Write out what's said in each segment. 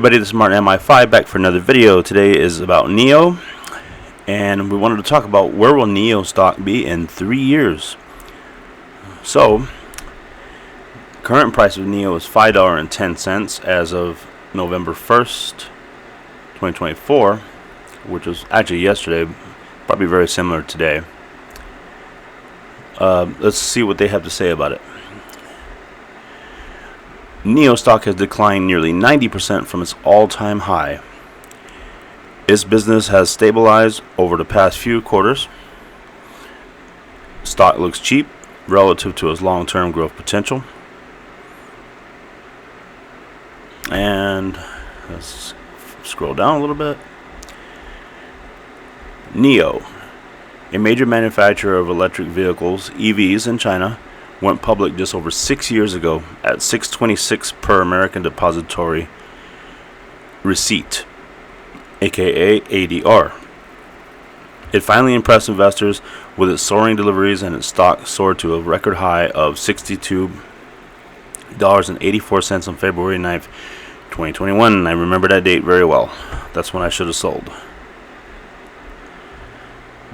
Everybody, this is Martin Mi5 back for another video. Today is about Nio, and we wanted to talk about where will Nio stock be in 3 years. So, current price of Nio is $5.10 as of November 1st, 2024, which was actually yesterday, probably very similar today. Let's see what they have to say about it. Nio stock has declined nearly 90% from its all-time high. Its business has stabilized over the past few quarters. Stock looks cheap relative to its long-term growth potential. And let's scroll down a little bit. Nio, a major manufacturer of electric vehicles, EVs in China, went public just over 6 years ago at $6.26 per American Depository Receipt, aka ADR. It finally impressed investors with its soaring deliveries, and its stock soared to a record high of $62.84 on February 9th, 2021. I remember that date very well. That's when I should have sold.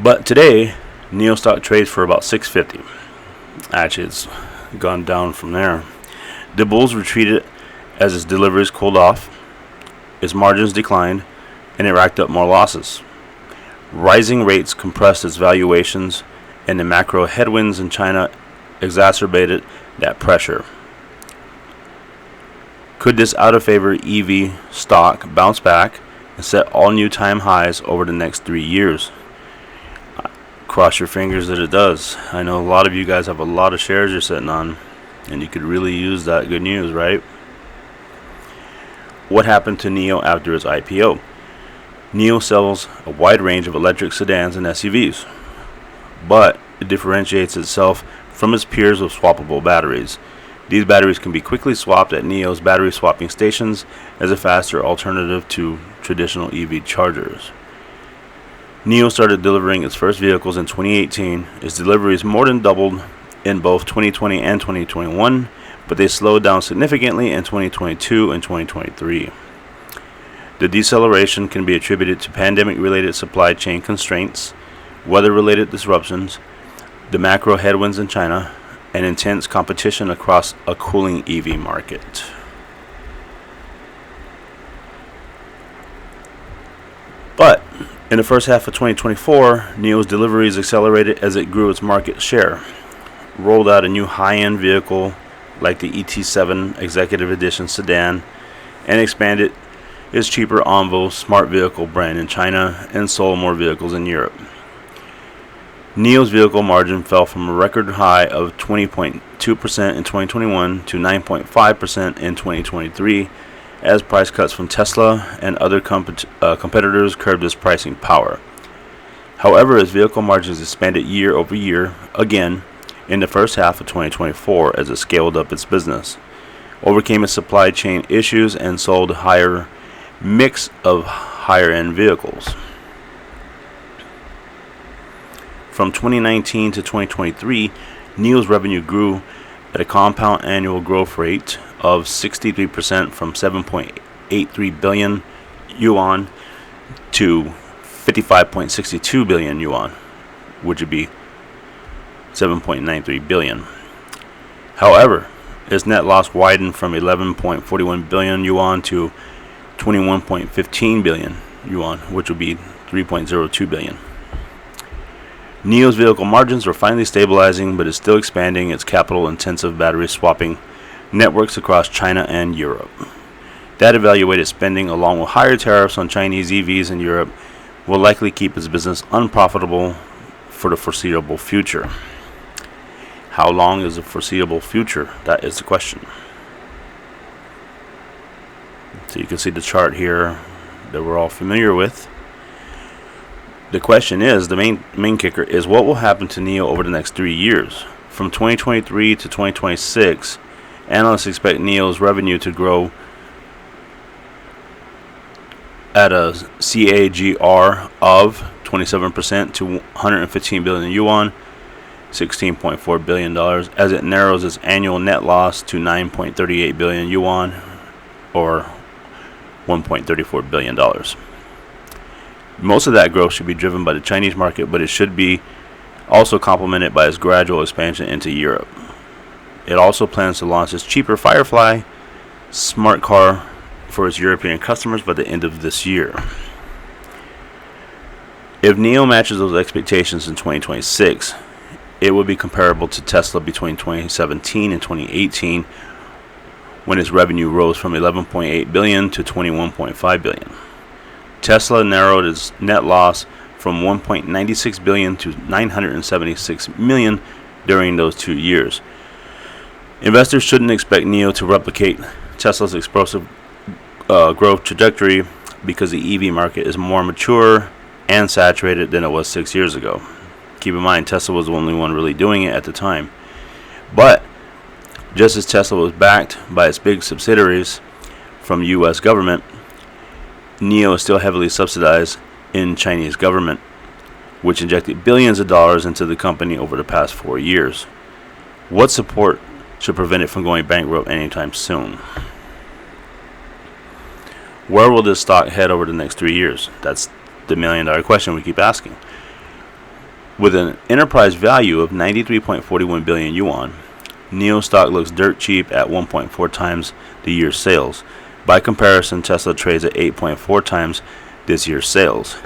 But today, Nio stock trades for about $6.50. Actually, it's gone down from there. The bulls retreated as its deliveries cooled off, its margins declined, and it racked up more losses. Rising rates compressed its valuations, and the macro headwinds in China exacerbated that pressure. Could this out-of-favor EV stock bounce back and set all new time highs over the next 3 years? Cross your fingers that it does. I know a lot of you guys have a lot of shares you're sitting on, and you could really use that good news, right? What happened to Nio after its IPO? Nio sells a wide range of electric sedans and SUVs, but it differentiates itself from its peers with swappable batteries. These batteries can be quickly swapped at Nio's battery swapping stations as a faster alternative to traditional EV chargers. Nio started delivering its first vehicles in 2018. Its deliveries more than doubled in both 2020 and 2021, but they slowed down significantly in 2022 and 2023. The deceleration can be attributed to pandemic-related supply chain constraints, weather-related disruptions, the macro headwinds in China, and intense competition across a cooling EV market. But in the first half of 2024, Nio's deliveries accelerated as it grew its market share, rolled out a new high-end vehicle like the ET7 Executive Edition sedan, and expanded its cheaper Envo smart vehicle brand in China, and sold more vehicles in Europe. Nio's vehicle margin fell from a record high of 20.2% in 2021 to 9.5% in 2023, as price cuts from Tesla and other competitors curbed its pricing power. However, its vehicle margins expanded year over year again in the first half of 2024 as it scaled up its business, overcame its supply chain issues, and sold a higher mix of higher-end vehicles. From 2019 to 2023, Nio's revenue grew at a compound annual growth rate of 63%, from 7.83 billion yuan to 55.62 billion yuan, which would be 7.93 billion. However, its net loss widened from 11.41 billion yuan to 21.15 billion yuan, which would be 3.02 billion. Nio's vehicle margins are finally stabilizing, but is still expanding its capital-intensive battery swapping networks across China and Europe. That evaluated spending, along with higher tariffs on Chinese EVs in Europe, will likely keep its business unprofitable for the foreseeable future. How long is the foreseeable future? That is the question. So you can see the chart here that we're all familiar with. The question is, the main kicker is, what will happen to Nio over the next 3 years? From 2023 to 2026, analysts expect Nio's revenue to grow at a CAGR of 27% to 115 billion yuan, $16.4 billion, as it narrows its annual net loss to 9.38 billion yuan, or $1.34 billion. Most of that growth should be driven by the Chinese market, but it should be also complemented by its gradual expansion into Europe. It also plans to launch its cheaper Firefly smart car for its European customers by the end of this year. If Nio matches those expectations in 2026, it would be comparable to Tesla between 2017 and 2018, when its revenue rose from $11.8 billion to $21.5 billion. Tesla narrowed its net loss from $1.96 billion to $976 million during those 2 years. Investors shouldn't expect Nio to replicate Tesla's explosive growth trajectory because the EV market is more mature and saturated than it was 6 years ago. Keep in mind, Tesla was the only one really doing it at the time. But just as Tesla was backed by its big subsidiaries from the U.S. government, Nio is still heavily subsidized in Chinese government, which injected billions of dollars into the company over the past 4 years. What support should prevent it from going bankrupt anytime soon? Where will this stock head over the next 3 years? That's the million-dollar question we keep asking. With an enterprise value of 93.41 billion yuan, Nio stock looks dirt cheap at 1.4 times the year's sales. By comparison, Tesla trades at 8.4 times this year's sales.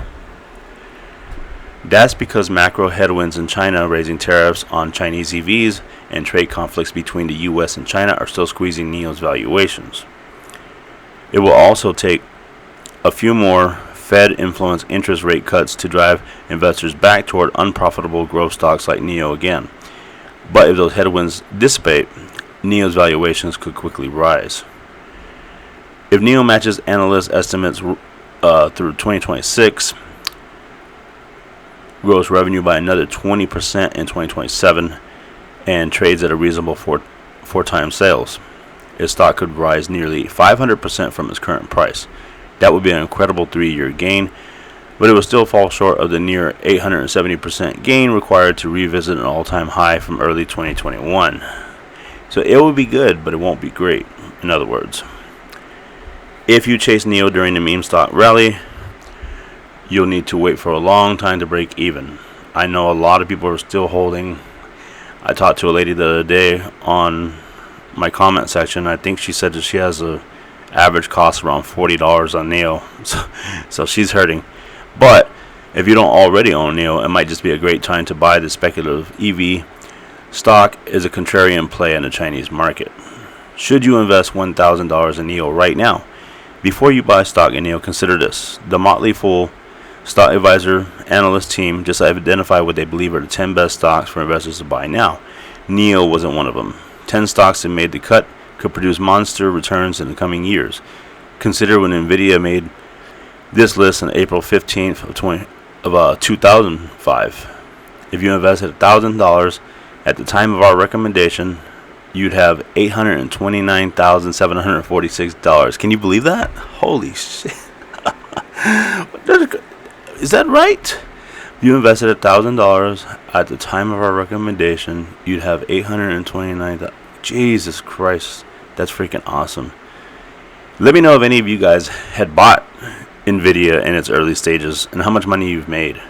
That's because macro headwinds in China, raising tariffs on Chinese EVs, and trade conflicts between the US and China are still squeezing Nio's valuations. It will also take a few more Fed-influenced interest rate cuts to drive investors back toward unprofitable growth stocks like Nio again. But if those headwinds dissipate, Nio's valuations could quickly rise. If Nio matches analyst estimates through 2026, grows revenue by another 20% in 2027, and trades at a reasonable four times sales, its stock could rise nearly 500% from its current price. That would be an incredible 3-year gain, but it would still fall short of the near 870% gain required to revisit an all-time high from early 2021. So it will be good, but it won't be great, in other words. If you chase Nio during the meme stock rally, you'll need to wait for a long time to break even. I know a lot of people are still holding. I talked to a lady the other day on my comment section. I think she said that she has a average cost around $40 on Nio, so she's hurting. But if you don't already own Nio, it might just be a great time to buy the speculative EV stock as a contrarian play in the Chinese market. Should you invest $1,000 in Nio right now? Before you buy stock in Nio, consider this. The Motley Fool stock advisor analyst team just identified what they believe are the 10 best stocks for investors to buy now. Nio wasn't one of them. 10 stocks that made the cut could produce monster returns in the coming years. Consider when Nvidia made this list on April 15th of 2005. If you invested $1,000 at the time of our recommendation, you'd have $829,746. Can you believe that? Holy shit. Is that right? If you invested $1,000 at the time of our recommendation, you'd have $829,000. Jesus Christ. That's freaking awesome. Let me know if any of you guys had bought Nvidia in its early stages and how much money you've made.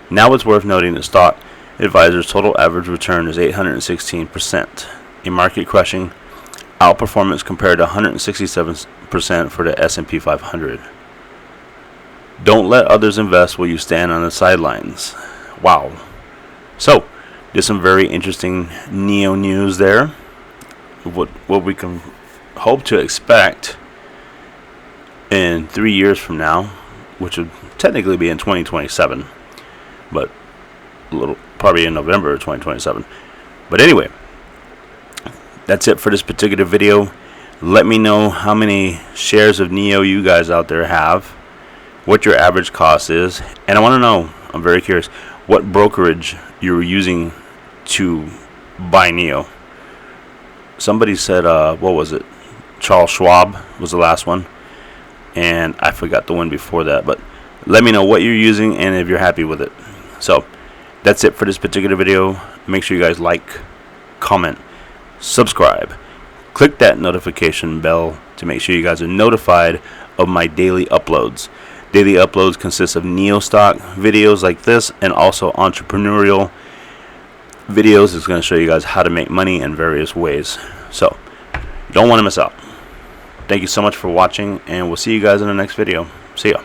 Now it's worth noting that stock advisor's total average return is 816%, a market-crushing outperformance compared to 167% for the S&P 500. Don't let others invest while you stand on the sidelines. Wow. So, there's some very interesting Nio news there. What we can hope to expect in 3 years from now, which would technically be in 2027, but probably in November of 2027. But anyway, that's it for this particular video. Let me know how many shares of Nio you guys out there have, what your average cost is, and I want to know, I'm very curious, what brokerage you're using to buy Nio. Somebody said, what was it? Charles Schwab was the last one, and I forgot the one before that, but let me know what you're using and if you're happy with it. So that's it for this particular video. Make sure you guys like, comment, subscribe, click that notification bell to make sure you guys are notified of my daily uploads. Daily uploads consist of Nio Stock videos like this, and also entrepreneurial videos. It's going to show you guys how to make money in various ways. So you don't want to miss out. Thank you so much for watching, and we'll see you guys in the next video. See ya.